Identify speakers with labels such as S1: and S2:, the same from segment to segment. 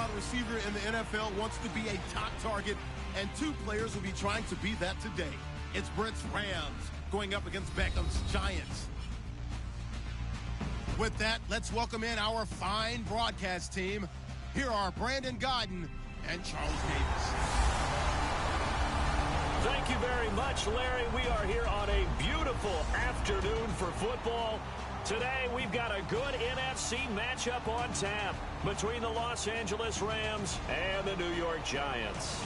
S1: wide receiver in the NFL wants to be a top target, and two players will be trying to be that today. It's Brent's Rams going up against Beckham's Giants. With that, let's welcome in our fine broadcast team. Here are Brandon Gaudin and Charles Davis.
S2: Thank you very much, Larry. We are here on a beautiful afternoon for football. Today, we've got a good NFC matchup on tap between the Los Angeles Rams and the New York Giants.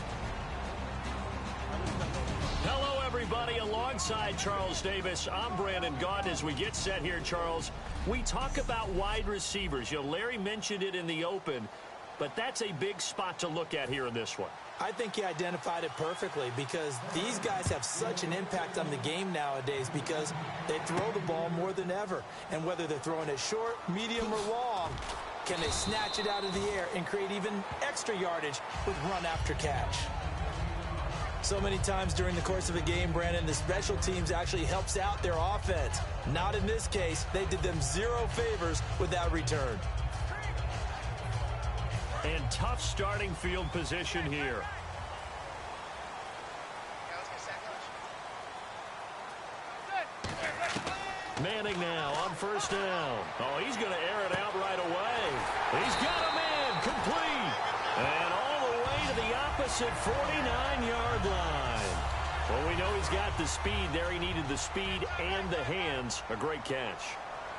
S2: Hello, everybody. Alongside Charles Davis, I'm Brandon Gaudin. As we get set here, Charles, we talk about wide receivers. You know, Larry mentioned it in the open, but that's a big spot to look at here in this one.
S3: I think he identified it perfectly because these guys have such an impact on the game nowadays because they throw the ball more than ever. And whether they're throwing it short, medium, or long, can they snatch it out of the air and create even extra yardage with run after catch? So many times during the course of a game, Brandon, the special teams actually helps out their offense. Not in this case. They did them zero favors with that return.
S2: And tough starting field position here. Manning now on first down. Oh, he's going to air it out right away. He's got him in, complete. And all the way to the opposite 49-yard line. Well, we know he's got the speed there. He needed the speed and the hands. A great catch.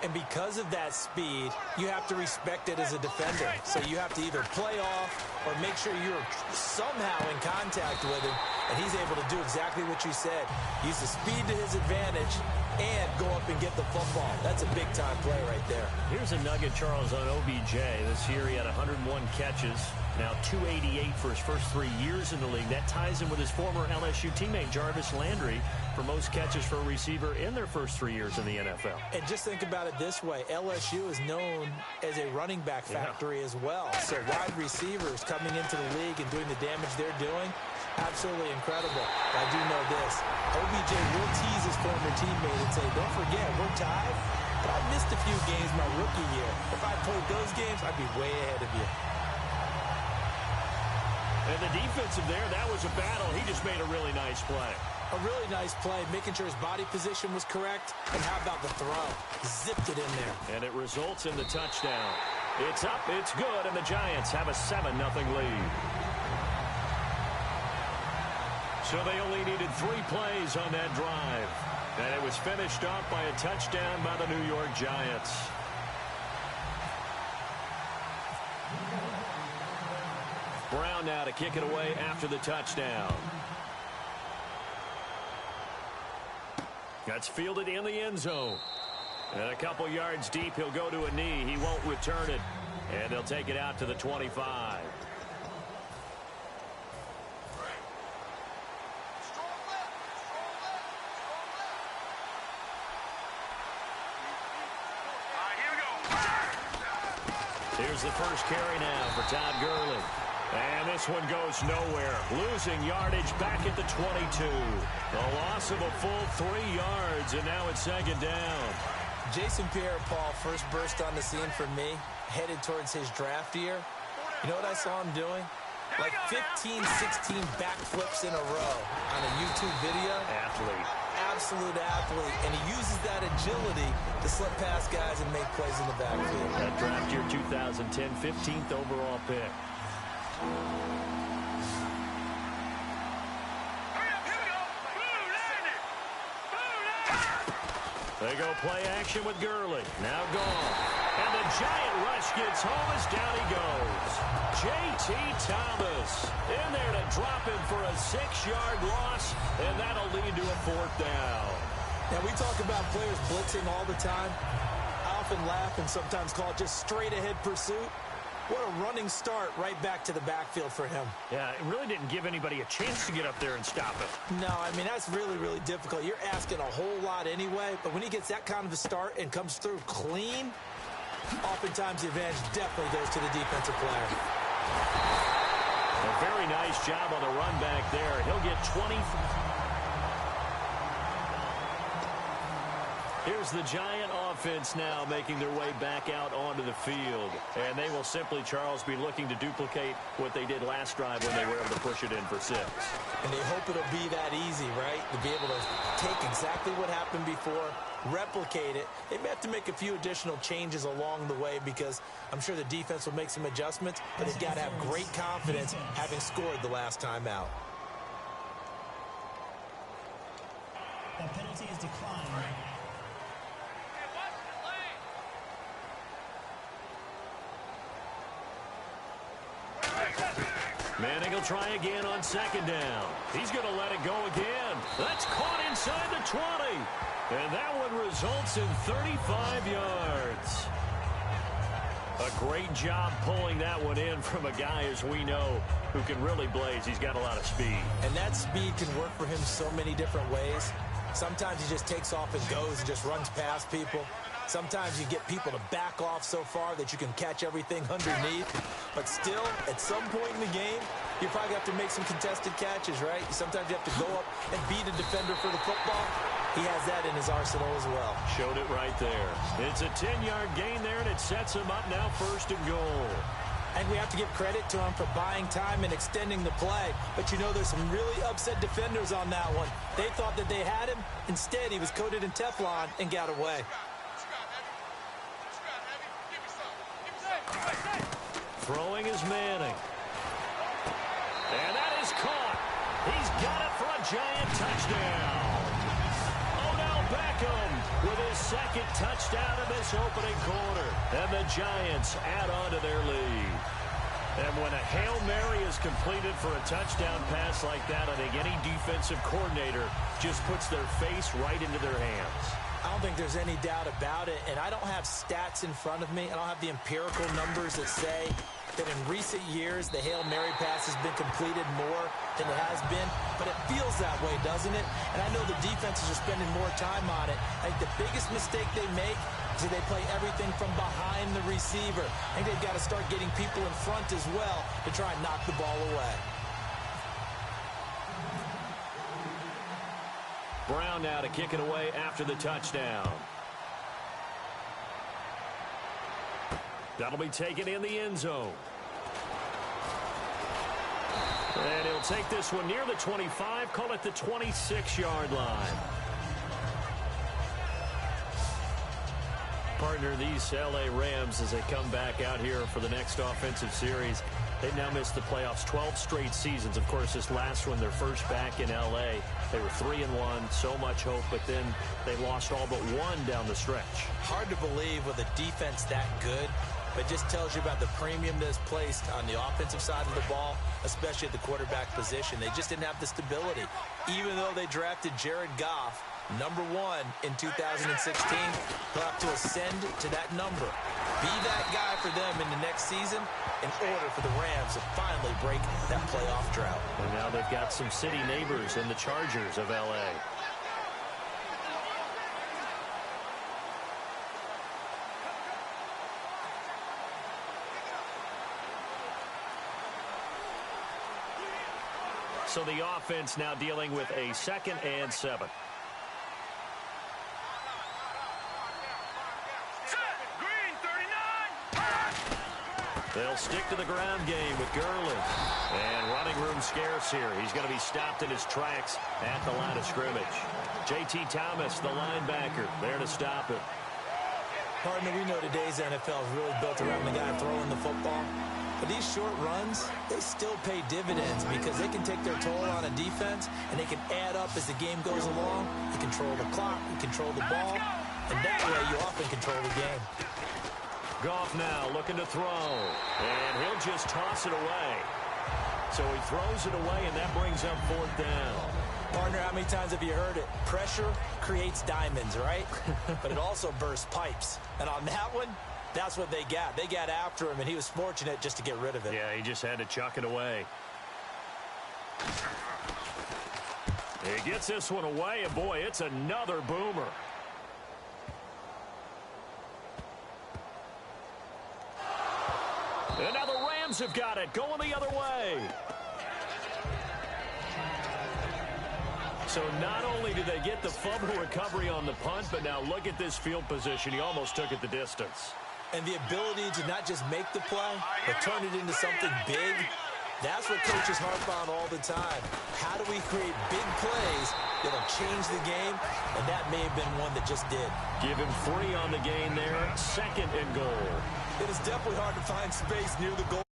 S3: And because of that speed, you have to respect it as a defender. So you have to either play off or make sure you're somehow in contact with him. And he's able to do exactly what you said. Use the speed to his advantage and go up and get the football. That's a big-time play right there.
S2: Here's a nugget, Charles, on OBJ. This year he had 101 catches. Now 288 for his first 3 years in the league. That ties him with his former LSU teammate Jarvis Landry for most catches for a receiver in their first 3 years in the NFL.
S3: And just think about it this way. LSU is known as a running back factory as well. So wide receivers coming into the league and doing the damage they're doing, absolutely incredible. I do know this. OBJ will tease his former teammate and say, don't forget, we're tied, but I missed a few games my rookie year. If I played those games, I'd be way ahead of you.
S2: And the defensive there, that was a battle. He just made a really nice play.
S3: A really nice play, making sure his body position was correct. And how about the throw? Zipped it in there.
S2: And it results in the touchdown. It's up, it's good, and the Giants have a 7-0 lead. So they only needed 3 plays on that drive. And it was finished off by a touchdown by the New York Giants. Brown now to kick it away after the touchdown. That's fielded in the end zone. And a couple yards deep, he'll go to a knee. He won't return it. And they'll take it out to the 25. Here's the first carry now for Todd Gurley. And this one goes nowhere. Losing yardage back at the 22. A loss of a full 3 yards, and now it's second down.
S3: Jason Pierre-Paul first burst on the scene for me, headed towards his draft year. You know what I saw him doing? Like 15, 16 backflips in a row on a YouTube video.
S2: Athlete.
S3: Absolute athlete. And he uses that agility to slip past guys and make plays in the backfield.
S2: That draft year 2010, 15th overall pick. They go play action with Gurley. Now gone. And the giant rush gets home as down he goes. J.T. Thomas in there to drop him for a 6-yard loss, and that'll lead to a 4th down.
S3: Now, we talk about players blitzing all the time. I often laugh and sometimes call it just straight-ahead pursuit. What a running start right back to the backfield for him.
S2: Yeah, it really didn't give anybody a chance to get up there and stop it.
S3: No, I mean, that's really, really difficult. You're asking a whole lot anyway, but when he gets that kind of a start and comes through clean, oftentimes the advantage definitely goes to the defensive player.
S2: A very nice job on the run back there. He'll get 20. Here's the Giant offense now making their way back out onto the field. And they will simply, Charles, be looking to duplicate what they did last drive when they were able to push it in for 6.
S3: And they hope it'll be that easy, right? To be able to take exactly what happened before, replicate it. They may have to make a few additional changes along the way because I'm sure the defense will make some adjustments, but they've got to have great confidence having scored the last time out.
S4: The penalty is declined.
S2: Manning will try again on 2nd down. He's going to let it go again. That's caught inside the 20. And that one results in 35 yards. A great job pulling that one in from a guy, as we know, who can really blaze. He's got a lot of speed.
S3: And that speed can work for him so many different ways. Sometimes he just takes off and goes and just runs past people. Sometimes you get people to back off so far that you can catch everything underneath. But still, at some point in the game, you probably have to make some contested catches, right? Sometimes you have to go up and beat a defender for the football. He has that in his arsenal as well.
S2: Showed it right there. It's a 10-yard gain there, and it sets him up now 1st and goal.
S3: And we have to give credit to him for buying time and extending the play. But you know, there's some really upset defenders on that one. They thought that they had him. Instead, he was coated in Teflon and got away.
S2: Throwing is Manning. And that is caught. He's got it for a Giant touchdown. Odell Beckham with his 2nd touchdown in this opening quarter. And the Giants add on to their lead. And when a Hail Mary is completed for a touchdown pass like that, I think any defensive coordinator just puts their face right into their hands.
S3: I don't think there's any doubt about it, and I don't have stats in front of me. I don't have the empirical numbers that say that in recent years the Hail Mary pass has been completed more than it has been, but it feels that way, doesn't it? And I know the defenses are spending more time on it. I think the biggest mistake they make is that they play everything from behind the receiver. I think they've got to start getting people in front as well to try and knock the ball away.
S2: Brown now to kick it away after the touchdown. That'll be taken in the end zone. And he'll take this one near the 25, call it the 26-yard line. Partner, these L.A. Rams, as they come back out here for the next offensive series, they've now missed the playoffs 12 straight seasons. Of course, this last one, their first back in L.A. They were 3-1, so much hope, but then they lost all but one down the stretch.
S3: Hard to believe with a defense that good, but it just tells you about the premium that's placed on the offensive side of the ball, especially at the quarterback position. They just didn't have the stability. Even though they drafted Jared Goff, #1 in 2016, he'll have to ascend to that number. Be that guy for them in the next season in order for the Rams to finally break that playoff drought.
S2: And now they've got some city neighbors in the Chargers of L.A. So the offense now dealing with a 2nd and 7. They'll stick to the ground game with Gurley. And running room scarce here. He's going to be stopped in his tracks at the line of scrimmage. J.T. Thomas, the linebacker, there to stop it.
S3: Partner, we know today's NFL is really built around the guy throwing the football. But these short runs, they still pay dividends because they can take their toll on a defense and they can add up as the game goes along. You control the clock, you control the ball, and that way you often control the game.
S2: Goff now looking to throw, and he'll just toss it away. So he throws it away, and that brings up 4th down.
S3: Partner, how many times have you heard it? Pressure creates diamonds, right? But it also bursts pipes. And on that one, that's what they got. They got after him, and he was fortunate just to get rid of it.
S2: Yeah, he just had to chuck it away. He gets this one away, and boy, it's another boomer. And now the Rams have got it, going the other way. So not only did they get the fumble recovery on the punt, but now look at this field position. He almost took it the distance.
S3: And the ability to not just make the play, but turn it into something big, that's what coaches harp on all the time. How do we create big plays that'll change the game? And that may have been one that just did.
S2: Give him 3 on the gain there. 2nd and goal.
S3: It is definitely hard to find space near the goal.